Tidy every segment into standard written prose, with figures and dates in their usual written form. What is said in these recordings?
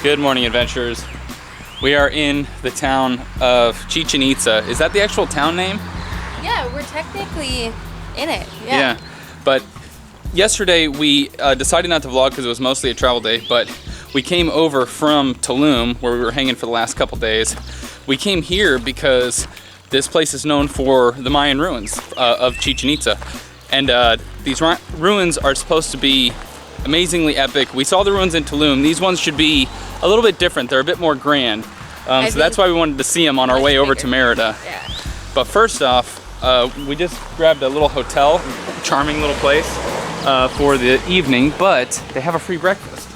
Good morning, adventurers. We are in the town of Chichen Itza. Is that the actual town name? Yeah, we're technically in it. Yeah. But yesterday we decided not to vlog because it was mostly a travel day, but we came over from Tulum, where we were hanging for the last couple days. We came here because this place is known for the Mayan ruins of Chichen Itza. And these ruins are supposed to be amazingly epic. We saw the ruins in Tulum. These ones should be a little bit different. They're a bit more grand. So that's why we wanted to see them on our way over to Merida. Yeah. But first off, we just grabbed a little hotel, charming little place for the evening, but they have a free breakfast,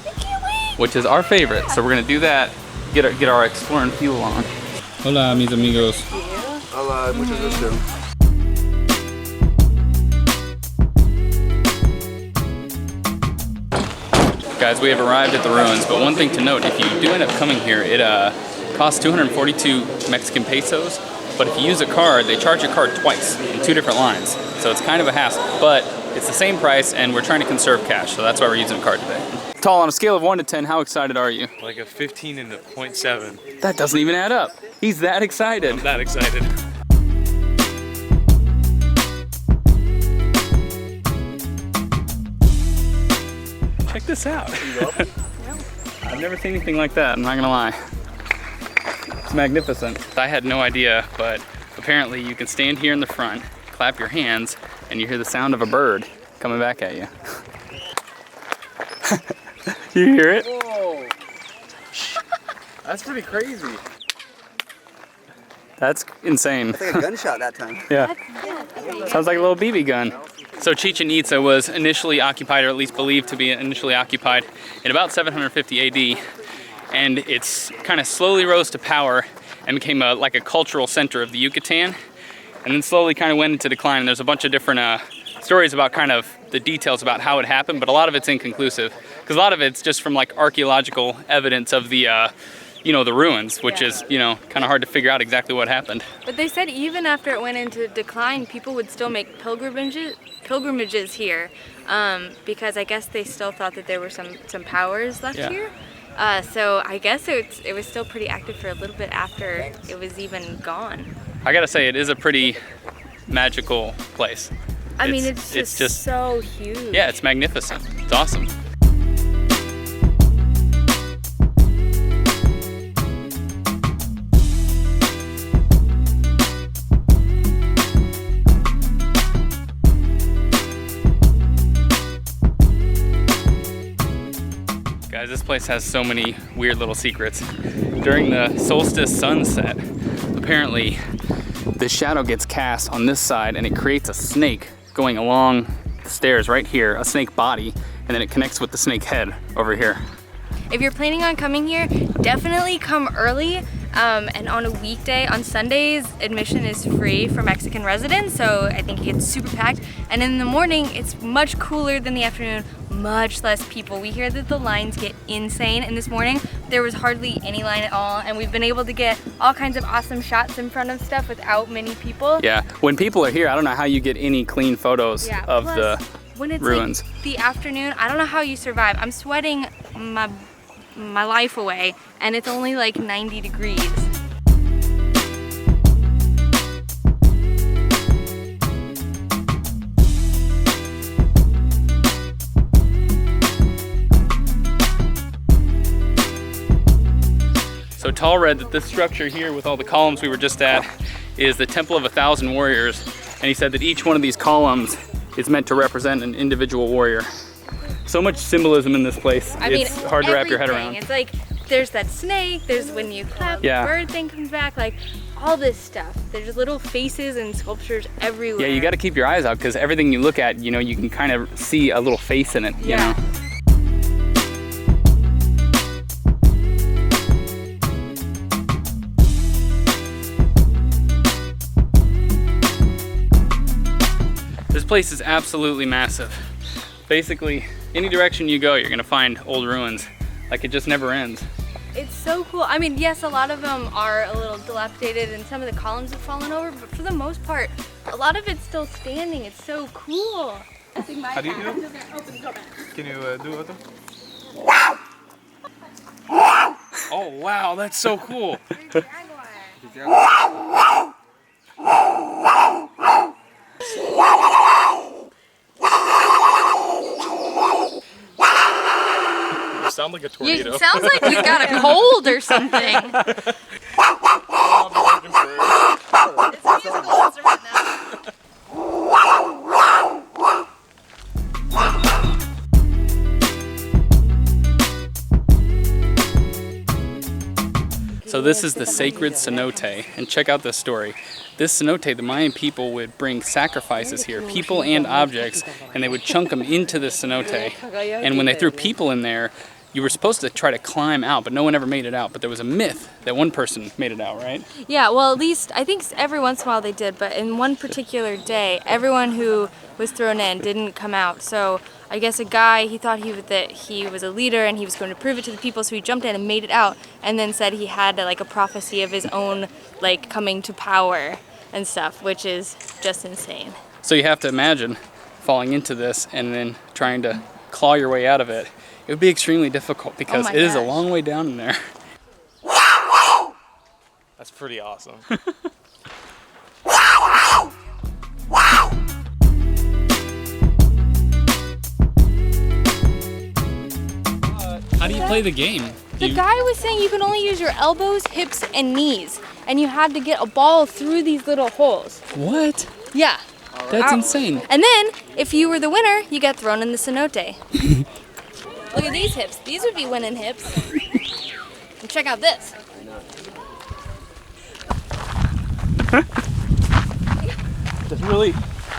which is our favorite. So we're gonna do that, get our exploring fuel on. Hola, mis amigos. Hola, muchas gracias. Guys, we have arrived at the ruins, but one thing to note, if you do end up coming here, it costs 242 Mexican pesos, but if you use a card, they charge your card twice in 2 different lines. So it's kind of a hassle, but it's the same price and we're trying to conserve cash, so that's why we're using a card today. Tall, on a scale of 1 to 10, how excited are you? Like a 15 and a 0.7. That doesn't even add up. He's that excited. I'm that excited. Check this out. I've never seen anything like that, I'm not gonna lie. It's magnificent. I had no idea, but apparently you can stand here in the front, clap your hands, and you hear the sound of a bird coming back at you. You hear it? Whoa. That's pretty crazy. That's insane. It's like a gunshot that time. Yeah. Sounds like a little BB gun. So Chichen Itza was initially occupied, or at least believed to be initially occupied, in about 750 AD. And it's kind of slowly rose to power and became like a cultural center of the Yucatan. And then slowly kind of went into decline. And there's a bunch of different stories about kind of the details about how it happened, but a lot of it's inconclusive. Because a lot of it's just from like archaeological evidence of the the ruins, which is, kind of hard to figure out exactly what happened. But they said even after it went into decline, people would still make pilgrimages here, because I guess they still thought that there were some powers left here. So I guess it was still pretty active for a little bit after it was even gone. I gotta say, it is a pretty magical place. I mean, it's just so huge. Yeah, it's magnificent. It's awesome. Guys, this place has so many weird little secrets. During the solstice sunset, apparently the shadow gets cast on this side and it creates a snake going along the stairs right here, a snake body, and then it connects with the snake head over here. If you're planning on coming here, definitely come early. And on a weekday, on Sundays, admission is free for Mexican residents, so I think it gets super packed. And in the morning, it's much cooler than the afternoon, much less people. We hear that the lines get insane, and this morning, there was hardly any line at all, and we've been able to get all kinds of awesome shots in front of stuff without many people. Yeah, when people are here, I don't know how you get any clean photos of the when it's ruins. Like the afternoon, I don't know how you survive. I'm sweating my life away, and it's only like 90 degrees. So Tall read that this structure here with all the columns we were just at is the Temple of 1,000 Warriors, and he said that each one of these columns is meant to represent an individual warrior. So much symbolism in this place. It's hard to wrap your head around. It's like there's that snake, there's when you clap, the bird thing comes back, like all this stuff. There's little faces and sculptures everywhere. Yeah, you got to keep your eyes out because everything you look at, you can kind of see a little face in it, you know. This place is absolutely massive. Basically, any direction you go, you're gonna find old ruins. Like, it just never ends. It's so cool. I mean, yes, a lot of them are a little dilapidated and some of the columns have fallen over, but for the most part, a lot of it's still standing. It's so cool. How do you do it? Can you do it? Oh wow, that's so cool. You sound like a tornado. You sounds like you got a cold or something. It's a musical instrument now. So this is the sacred cenote, and check out this story. This cenote, the Mayan people would bring sacrifices here, people and objects, and they would chunk them into the cenote. And when they threw people in there, you were supposed to try to climb out, but no one ever made it out. But there was a myth that one person made it out, right? Yeah, well, at least I think every once in a while they did, but in one particular day, everyone who was thrown in didn't come out. So I guess a guy, he thought that he was a leader and he was going to prove it to the people, so he jumped in and made it out, and then said he had like a prophecy of his own like coming to power and stuff, which is just insane. So you have to imagine falling into this and then trying to claw your way out of it. It would be extremely difficult because it is a long way down in there. That's pretty awesome. How do you play the game? The guy was saying you can only use your elbows, hips, and knees, and you had to get a ball through these little holes. What? Yeah. That's insane. And then, if you were the winner, you got thrown in the cenote. Look at these hips. These would be winning hips. And check out this. Just really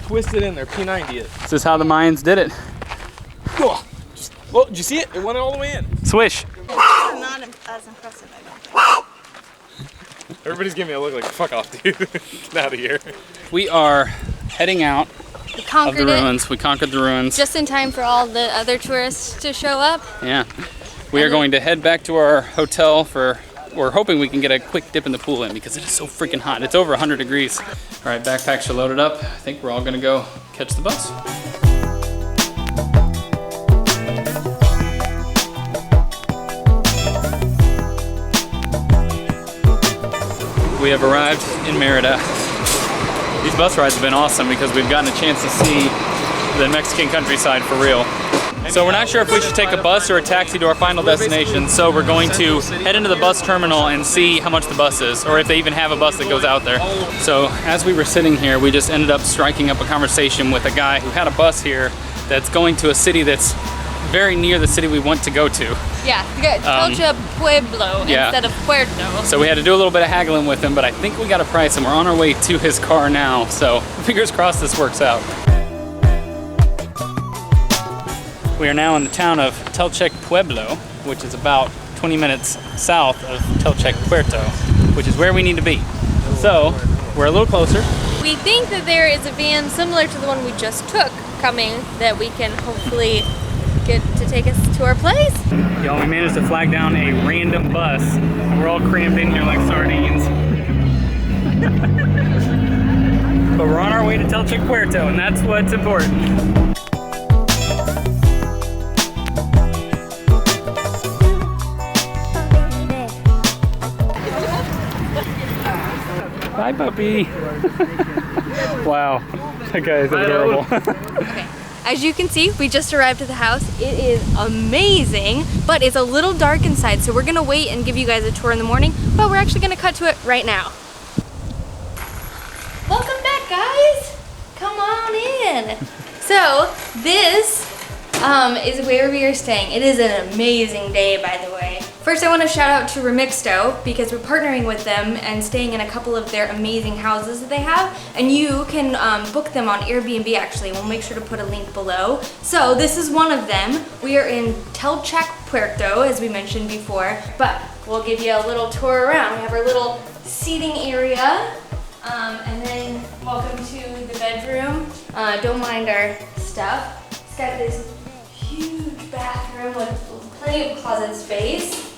twist it in there, P90 it. This is how the Mayans did it. Well, did you see it? It went all the way in. Swish. Not as impressive, I don't think. Everybody's giving me a look like, fuck off, dude. Get out of here. We are heading out We of conquered the it ruins. We conquered the ruins. just in time for all the other tourists to show up. Yeah. We are going to head back to our hotel we're hoping we can get a quick dip in the pool in because it is so freaking hot. It's over 100 degrees. All right, backpacks are loaded up. I think we're all gonna go catch the bus. We have arrived in Merida. These bus rides have been awesome because we've gotten a chance to see the Mexican countryside for real. So we're not sure if we should take a bus or a taxi to our final destination, so we're going to head into the bus terminal and see how much the bus is, or if they even have a bus that goes out there. So as we were sitting here, we just ended up striking up a conversation with a guy who had a bus here that's going to a city that's very near the city we want to go to. Yeah, Telcha Pueblo instead of Puerto. So we had to do a little bit of haggling with him, but I think we got a price and we're on our way to his car now. So fingers crossed this works out. We are now in the town of Telchec Pueblo, which is about 20 minutes south of Telchec Puerto, which is where we need to be. So we're a little closer. We think that there is a van similar to the one we just took coming that we can hopefully get to take us to our place. Y'all, we managed to flag down a random bus. We're all crammed in here like sardines. But we're on our way to Telchec Puerto, and that's what's important. Bye, puppy. Wow, that guy is adorable. Okay. As you can see, we just arrived at the house. It is amazing, but it's a little dark inside, so we're gonna wait and give you guys a tour in the morning, but we're actually gonna cut to it right now. Welcome back, guys. Come on in. So this is where we are staying. It is an amazing day, by the way. First, I want to shout out to Remixto because we're partnering with them and staying in a couple of their amazing houses that they have, and you can book them on Airbnb actually. We'll make sure to put a link below. So this is one of them. We are in Telchec Puerto, as we mentioned before, but we'll give you a little tour around. We have our little seating area, and then welcome to the bedroom. Don't mind our stuff. It's got this huge bathroom with plenty of closet space.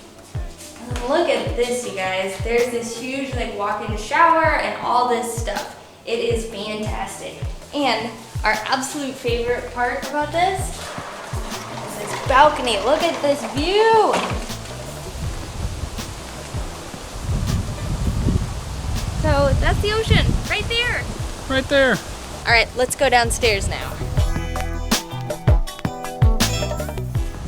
And look at this, you guys. There's this huge like walk-in shower and all this stuff. It is fantastic. And our absolute favorite part about this is this balcony. Look at this view. that's the ocean, right there. Right there. All right, let's go downstairs now.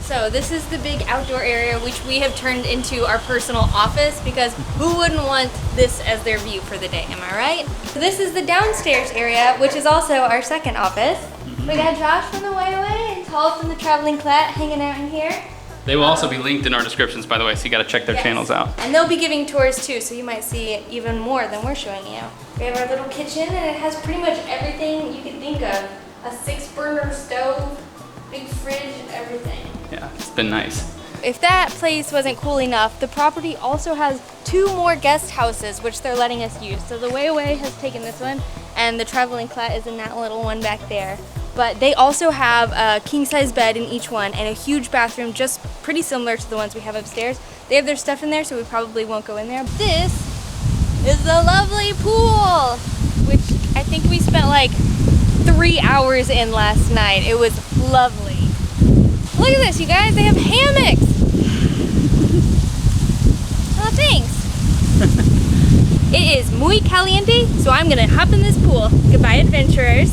So this is the big outdoor area, which we have turned into our personal office, because who wouldn't want this as their view for the day, am I right? So this is the downstairs area, which is also our second office. We got Josh from the Way Away and Paul from the Traveling Clat hanging out in here. They will also be linked in our descriptions, by the way, so you gotta check their Yes. channels out. And they'll be giving tours too, so you might see even more than we're showing you. We have our little kitchen, and it has pretty much everything you could think of. A 6-burner stove, big fridge, everything. Yeah, it's been nice. If that place wasn't cool enough, the property also has 2 more guest houses, which they're letting us use. So the Way Away has taken this one, and the Traveling Clat is in that little one back there. But they also have a king-size bed in each one and a huge bathroom, just pretty similar to the ones we have upstairs. They have their stuff in there, so we probably won't go in there. This is the lovely pool, which I think we spent like 3 hours in last night. It was lovely. Look at this, you guys, they have hammocks. Oh, thanks. It is muy caliente, so I'm gonna hop in this pool. Goodbye, adventurers.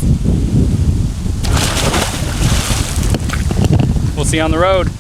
We'll see you on the road.